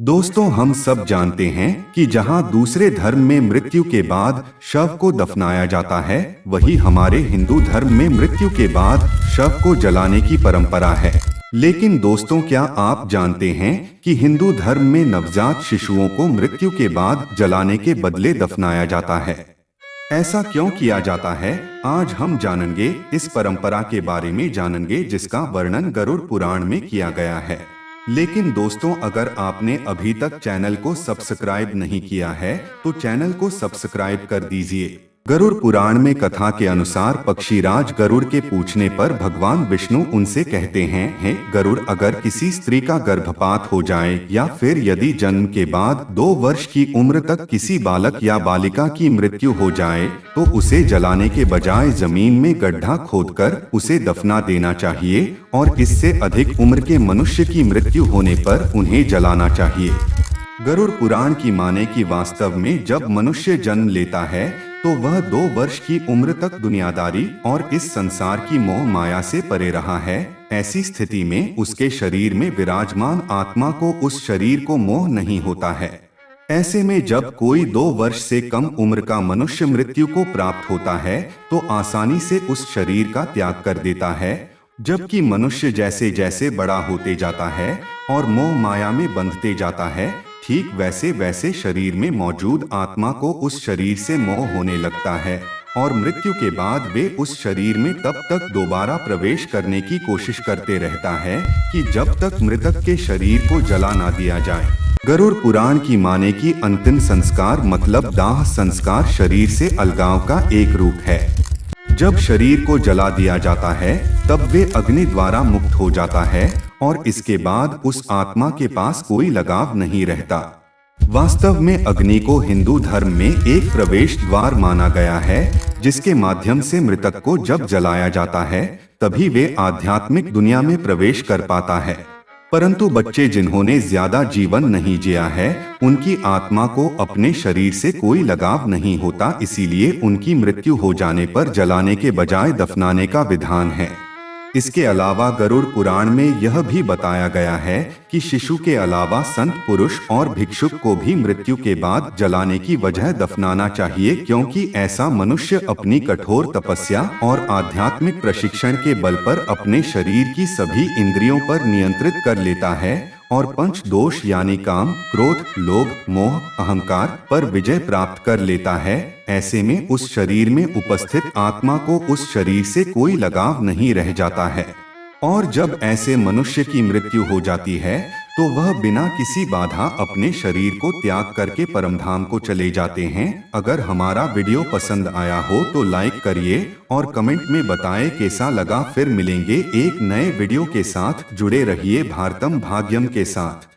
दोस्तों, हम सब जानते हैं कि जहां दूसरे धर्म में मृत्यु के बाद शव को दफनाया जाता है, वही हमारे हिंदू धर्म में मृत्यु के बाद शव को जलाने की परंपरा है। लेकिन दोस्तों, क्या आप जानते हैं कि हिंदू धर्म में नवजात शिशुओं को मृत्यु के बाद जलाने के बदले दफनाया जाता है? ऐसा क्यों किया जाता है? आज हम जानेंगे, इस परंपरा के बारे में जानेंगे जिसका वर्णन गरुड़ पुराण में किया गया है। लेकिन दोस्तों, अगर आपने अभी तक चैनल को सब्सक्राइब नहीं किया है तो चैनल को सब्सक्राइब कर दीजिए। गरुड़ पुराण में कथा के अनुसार पक्षीराज गरुड़ के पूछने पर भगवान विष्णु उनसे कहते हैं, हे गरुड़, अगर किसी स्त्री का गर्भपात हो जाए या फिर यदि जन्म के बाद 2 वर्ष की उम्र तक किसी बालक या बालिका की मृत्यु हो जाए तो उसे जलाने के बजाय जमीन में गड्ढा खोदकर उसे दफना देना चाहिए और इससे अधिक उम्र के मनुष्य की मृत्यु होने पर उन्हें जलाना चाहिए। गरुड़ पुराण की माने कि वास्तव में जब मनुष्य जन्म लेता है तो वह 2 वर्ष की उम्र तक दुनियादारी और इस संसार की मोह माया से परे रहा है। ऐसी स्थिति में उसके शरीर में विराजमान आत्मा को उस शरीर को मोह नहीं होता है। ऐसे में जब कोई 2 वर्ष से कम उम्र का मनुष्य मृत्यु को प्राप्त होता है तो आसानी से उस शरीर का त्याग कर देता है, जबकि मनुष्य जैसे जैसे बड़ा होते जाता है और मोह माया में बंधते जाता है, ठीक वैसे वैसे शरीर में मौजूद आत्मा को उस शरीर से मोह होने लगता है और मृत्यु के बाद वे उस शरीर में तब तक दोबारा प्रवेश करने की कोशिश करते रहता है कि जब तक मृतक के शरीर को जला ना दिया जाए। गरुड़ पुराण की माने की अंतिम संस्कार मतलब दाह संस्कार शरीर से अलगाव का एक रूप है। जब शरीर को जला दिया जाता है तब वे अग्नि द्वारा मुक्त हो जाता है और इसके बाद उस आत्मा के पास कोई लगाव नहीं रहता। वास्तव में अग्नि को हिंदू धर्म में एक प्रवेश द्वार माना गया है, जिसके माध्यम से मृतक को जब जलाया जाता है तभी वे आध्यात्मिक दुनिया में प्रवेश कर पाता है। परंतु बच्चे जिन्होंने ज्यादा जीवन नहीं जिया है, उनकी आत्मा को अपने शरीर से कोई लगाव नहीं होता, इसीलिए उनकी मृत्यु हो जाने पर जलाने के बजाय दफनाने का विधान है। इसके अलावा गरुड़ पुराण में यह भी बताया गया है कि शिशु के अलावा संत पुरुष और भिक्षुक को भी मृत्यु के बाद जलाने की वजह दफनाना चाहिए, क्योंकि ऐसा मनुष्य अपनी कठोर तपस्या और आध्यात्मिक प्रशिक्षण के बल पर अपने शरीर की सभी इंद्रियों पर नियंत्रित कर लेता है और 5 दोष यानी काम, क्रोध, लोभ, मोह, अहंकार पर विजय प्राप्त कर लेता है। ऐसे में उस शरीर में उपस्थित आत्मा को उस शरीर से कोई लगाव नहीं रह जाता है और जब ऐसे मनुष्य की मृत्यु हो जाती है तो वह बिना किसी बाधा अपने शरीर को त्याग करके परमधाम को चले जाते हैं। अगर हमारा वीडियो पसंद आया हो तो लाइक करिए और कमेंट में बताएं कैसा लगा। फिर मिलेंगे एक नए वीडियो के साथ। जुड़े रहिए भारतम भाग्यम के साथ।